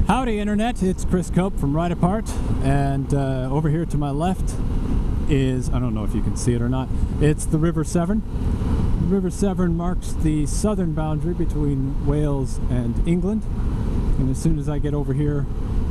Howdy Internet, it's Chris Cope from RideApart, and over here to my left is, I don't know if you can see it or not, it's the River Severn. The River Severn marks the southern boundary between Wales and England, and as soon as I get over here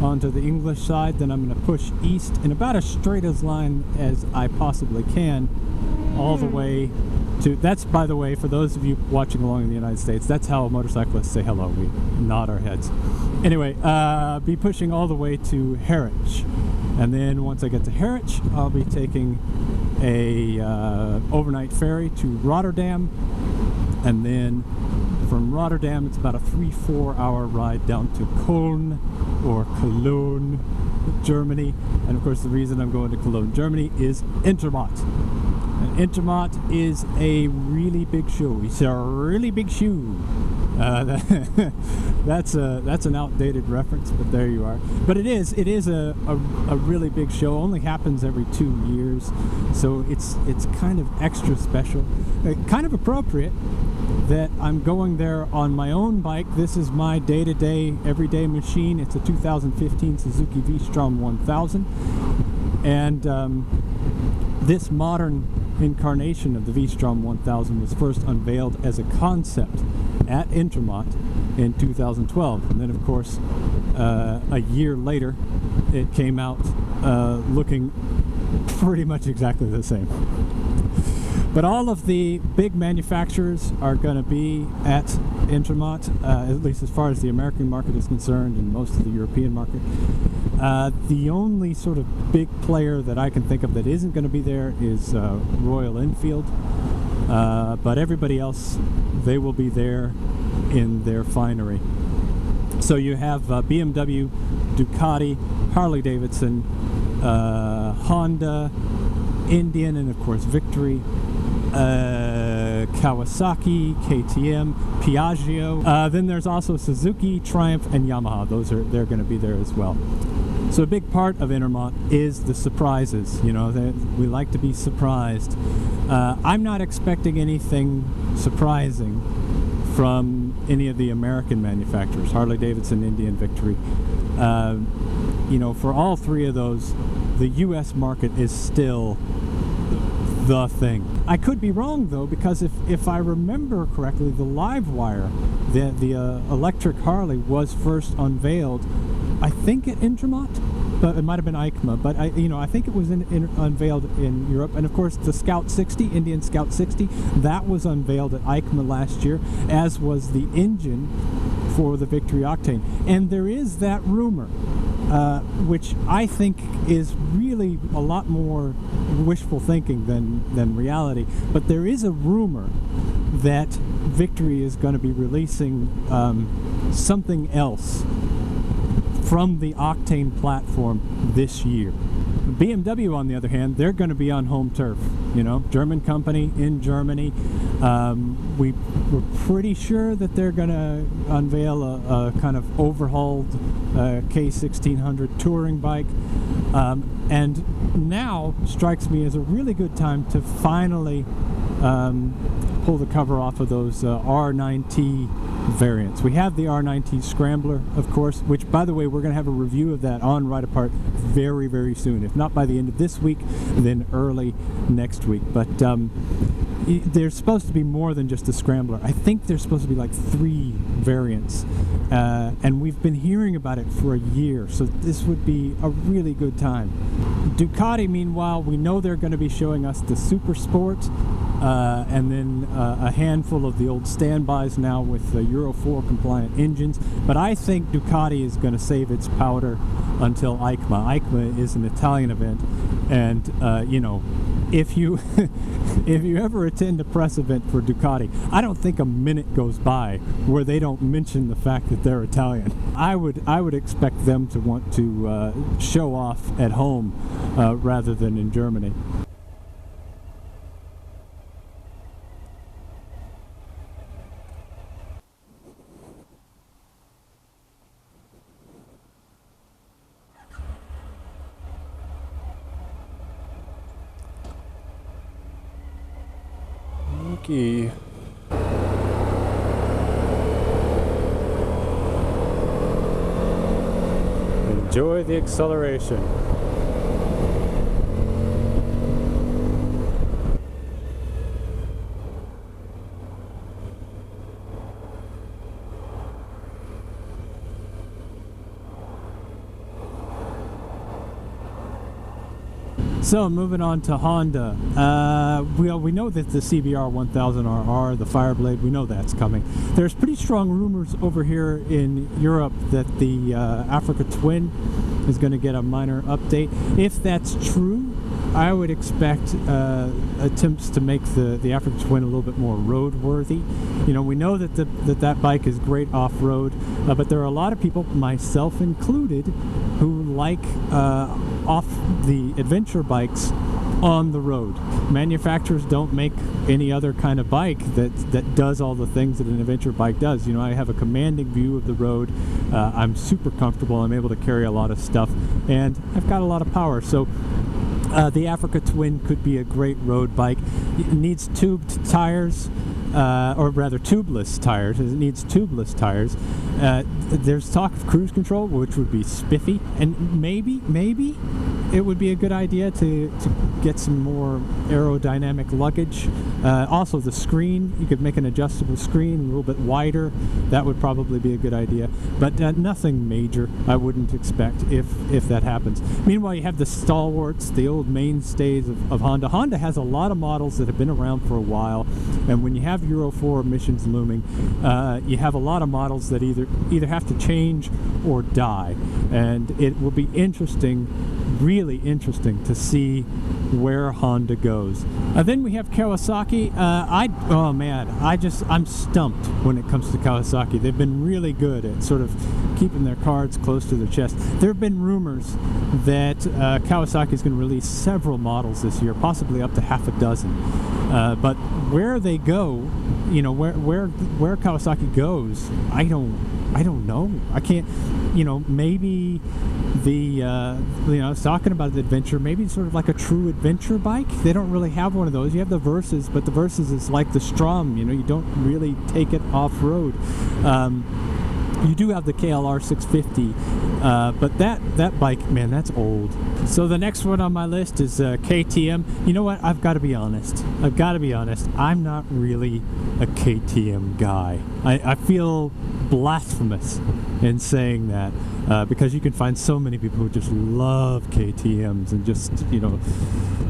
onto the English side, then I'm going to push east in about as straight as line as I possibly can, all the way to, that's, by the way, for those of you watching along in the United States, that's how motorcyclists say hello. We nod our heads. Anyway, be pushing all the way to Harwich. And then once I get to Harwich, I'll be taking a overnight ferry to Rotterdam. And then from Rotterdam, it's about a 3-4 hour ride down to Cologne, or Cologne, Germany. And of course, the reason I'm going to Cologne, Germany is Intermot. And Intermot is a really big show. It's a really big shoe. That's an outdated reference, but there you are. But it is a really big show. Only happens every 2 years, so it's kind of extra special, kind of appropriate that I'm going there on my own bike. This is my day-to-day, everyday machine. It's a 2015 Suzuki V-Strom 1000, and this modern incarnation of the V-Strom 1000 was first unveiled as a concept at Intermot in 2012, and then of course a year later it came out looking pretty much exactly the same. But all of the big manufacturers are going to be at Intermot, at least as far as the American market is concerned, and most of the European market. The only sort of big player that I can think of that isn't going to be there is Royal Enfield. But everybody else, they will be there in their finery. So you have BMW, Ducati, Harley-Davidson, Honda, Indian, and of course Victory, Kawasaki, KTM, Piaggio. Then there's also Suzuki, Triumph, and Yamaha. They're going to be there as well. So a big part of Intermot is the surprises. You know, we like to be surprised. I'm not expecting anything surprising from any of the American manufacturers, Harley-Davidson, Indian, Victory. You know, for all three of those, the U.S. market is still the thing. I could be wrong though, because if I remember correctly, the Livewire, the electric Harley, was first unveiled, I think at Intermot, but it might have been EICMA, but I think it was unveiled in Europe. And of course the Scout 60, Indian Scout 60, that was unveiled at EICMA last year, as was the engine for the Victory Octane. And there is that rumor, which I think is really a lot more wishful thinking than reality, but there is a rumor that Victory is going to be releasing something else from the Octane platform this year. BMW, on the other hand, they're going to be on home turf. You know, German company in Germany. We're pretty sure that they're going to unveil a kind of overhauled K1600 touring bike. And now strikes me as a really good time to finally pull the cover off of those R9T variants. We have the R9T Scrambler, of course, which, by the way, we're going to have a review of that on RideApart very, very soon. If not by the end of this week, then early next week. But there's supposed to be more than just a Scrambler. I think there's supposed to be like 3 variants, and we've been hearing about it for a year, so this would be a really good time. Ducati, meanwhile, we know they're going to be showing us the Super Sport, and then a handful of the old standbys now with Euro 4 compliant engines. But I think Ducati is going to save its powder until EICMA. EICMA is an Italian event, and you know, if you if you ever attend a press event for Ducati, I don't think a minute goes by where they don't mention the fact that they're Italian. I would expect them to want to show off at home rather than in Germany. Okay. enjoy the acceleration. So moving on to Honda, we know that the CBR 1000RR, the Fireblade, we know that's coming. There's pretty strong rumors over here in Europe that the Africa Twin is going to get a minor update. If that's true, I would expect attempts to make the Africa Twin a little bit more roadworthy. You know, we know that that bike is great off-road, but there are a lot of people, myself included, who like off the adventure bikes on the road. Manufacturers don't make any other kind of bike that does all the things that an adventure bike does. You know, I have a commanding view of the road. I'm super comfortable. I'm able to carry a lot of stuff, and I've got a lot of power. So the Africa Twin could be a great road bike. It needs tubed tires, or rather tubeless tires. It needs tubeless tires. There's talk of cruise control, which would be spiffy, and maybe it would be a good idea to get some more aerodynamic luggage. Also the screen, you could make an adjustable screen a little bit wider. That would probably be a good idea, but nothing major I wouldn't expect if that happens. Meanwhile, you have the stalwarts, the old mainstays of Honda. Honda has a lot of models that have been around for a while, and when you have Euro 4 emissions looming, you have a lot of models that either have to change or die, and it will be interesting, really interesting, to see where Honda goes. Then we have Kawasaki. Oh man, I'm stumped when it comes to Kawasaki. They've been really good at sort of keeping their cards close to their chest. There have been rumors that Kawasaki is going to release several models this year, possibly up to half a dozen. But where they go, you know, where Kawasaki goes, I don't know. I can't, you know, maybe I was talking about the adventure, maybe it's sort of like a true adventure bike. They don't really have one of those. You have the Versys, but the Versys is like the Strom, you know, you don't really take it off-road. You do have the KLR 650, but that bike, man, that's old. So the next one on my list is KTM. You know what? I've got to be honest. I'm not really a KTM guy. I feel blasphemous in saying that because you can find so many people who just love KTMs and just, you know,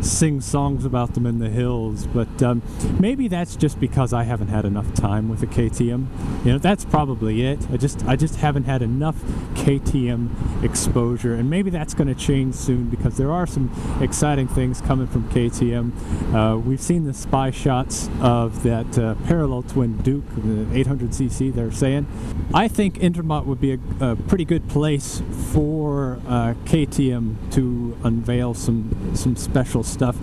sing songs about them in the hills. But maybe that's just because I haven't had enough time with a KTM. You know, that's probably it. I just haven't had enough KTM exposure, and maybe that's going to change soon because there are some exciting things coming from KTM. We've seen the spy shots of that parallel twin Duke, the 800cc, they're saying. I think Intermot would be a pretty good place for KTM to unveil some special stuff.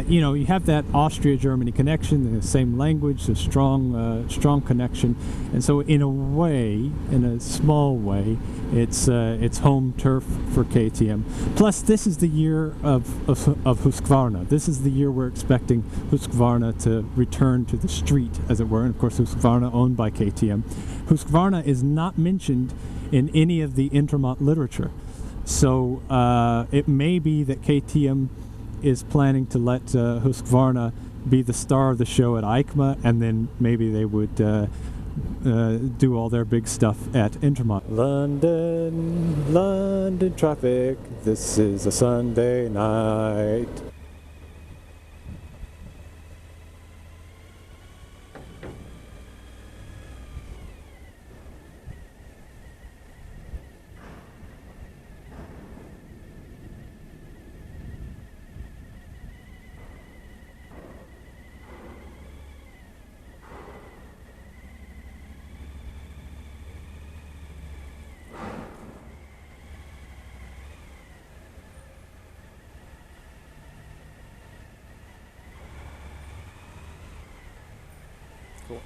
You know, you have that Austria-Germany connection, the same language, a strong connection, and so in a way, in a small way, it's home turf for KTM. Plus, this is the year of Husqvarna. This is the year we're expecting Husqvarna to return to the street, as it were. And of course, Husqvarna owned by KTM. Husqvarna is not mentioned in any of the Intermot literature, so it may be that KTM is planning to let Husqvarna be the star of the show at EICMA, and then maybe they would do all their big stuff at Intermot. London traffic, this is a Sunday night. Cool.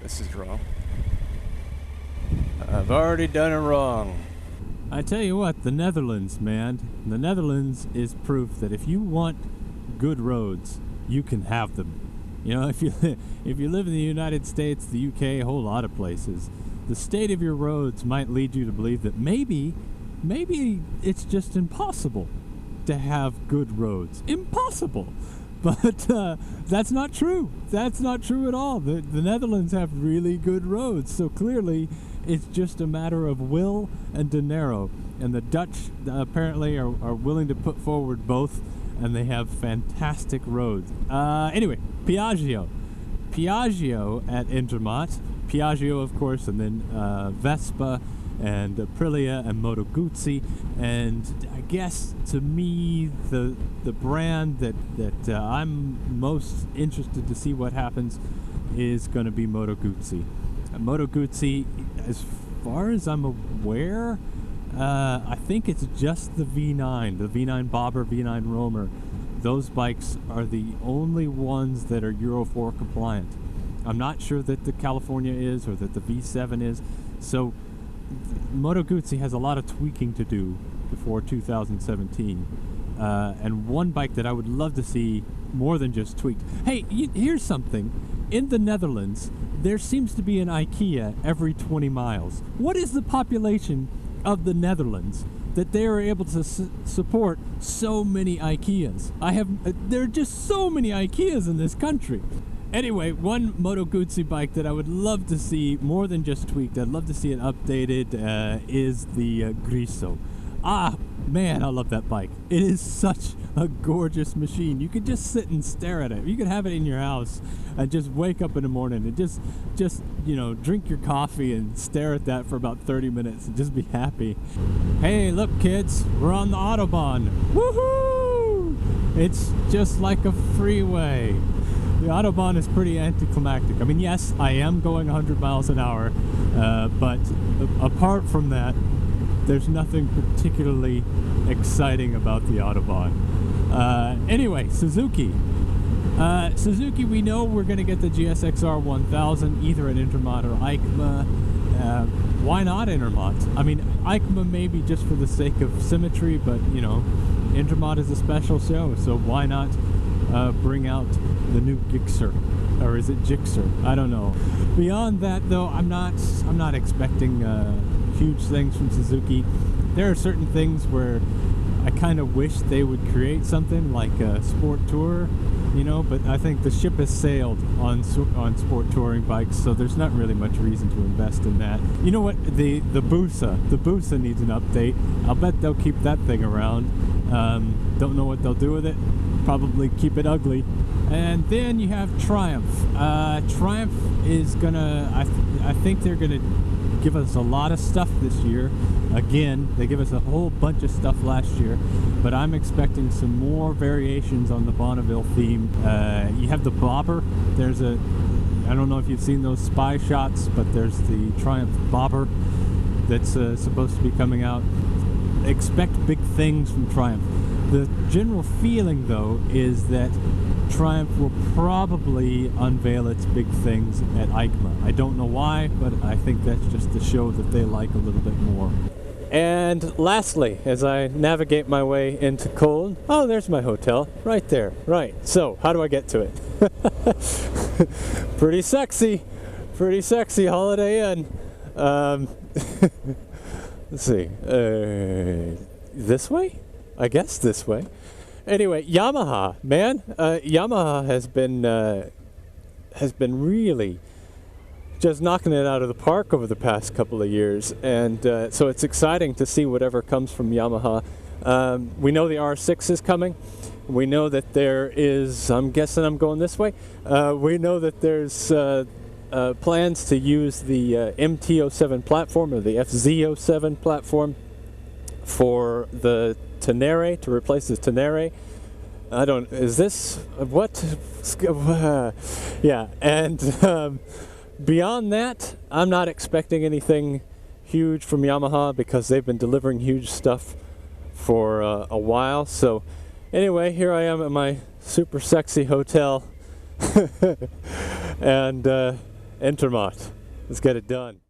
This is wrong. I've already done it wrong. I tell you what, the Netherlands, man. The Netherlands is proof that if you want good roads, you can have them. You know, if you live in the United States, the UK, a whole lot of places, the state of your roads might lead you to believe that maybe it's just impossible to have good roads. Impossible. But that's not true. That's not true at all. The Netherlands have really good roads. So clearly, it's just a matter of will and dinero. And the Dutch apparently are willing to put forward both, and they have fantastic roads. Anyway, Piaggio. Piaggio at Intermot. Piaggio, of course, and then Vespa and Aprilia and Moto Guzzi. And I guess to me, the brand that I'm most interested to see what happens is going to be Moto Guzzi. Moto Guzzi, as far as I'm aware, I think it's just the V9, the V9 Bobber, V9 Roamer. Those bikes are the only ones that are Euro 4 compliant. I'm not sure that the California is or that the V7 is. So Moto Guzzi has a lot of tweaking to do before 2017. And one bike that I would love to see more than just tweaked. Hey, here's something. In the Netherlands, there seems to be an IKEA every 20 miles. What is the population of the Netherlands that they are able to support so many IKEAs? There are just so many IKEAs in this country. Anyway, one Moto Guzzi bike that I would love to see more than just tweaked, I'd love to see it updated, is the Griso. Ah, man, I love that bike. It is such a gorgeous machine. You could just sit and stare at it. You could have it in your house and just wake up in the morning and just you know, drink your coffee and stare at that for about 30 minutes and just be happy. Hey, look, kids, we're on the Autobahn. Woohoo! It's just like a freeway. The Autobahn is pretty anticlimactic. I mean, yes, I am going 100 miles an hour, but apart from that, there's nothing particularly exciting about the Autobahn. Anyway, Suzuki. Suzuki, we know we're going to get the GSX-R 1000 either at Intermot or EICMA. Why not Intermot? I mean, EICMA maybe just for the sake of symmetry, but, you know, Intermot is a special show, so why not bring out the new Gixxer? Or is it Gixxer? I don't know. Beyond that, though, I'm not expecting huge things from Suzuki. There are certain things where I kind of wish they would create something like a sport tour, you know, but I think the ship has sailed on sport touring bikes, so there's not really much reason to invest in that. You know what? The Busa needs an update. I'll bet they'll keep that thing around. Don't know what they'll do with it. Probably keep it ugly. And then you have Triumph. Triumph is gonna, I think they're gonna give us a lot of stuff this year. Again, they give us a whole bunch of stuff last year, but I'm expecting some more variations on the Bonneville theme. You have the Bobber. There's I don't know if you've seen those spy shots, but there's the Triumph Bobber that's supposed to be coming out. Expect big things from Triumph. The general feeling, though, is that Triumph will probably unveil its big things at EICMA. I don't know why, but I think that's just the show that they like a little bit more. And lastly, as I navigate my way into Cologne, oh, there's my hotel, right there, right. So, how do I get to it? Pretty sexy Holiday Inn. Let's see, this way? I guess this way. Anyway, Yamaha, man, Yamaha has been really just knocking it out of the park over the past couple of years, and so it's exciting to see whatever comes from Yamaha. We know the R6 is coming. We know that there is, I'm guessing I'm going this way, we know that there's plans to use the MT-07 platform, or the FZ-07 platform, for the Tenere, to replace the Tenere. Is this, what? Yeah, and beyond that, I'm not expecting anything huge from Yamaha because they've been delivering huge stuff for a while. So anyway, here I am at my super sexy hotel. And Intermot. Let's get it done.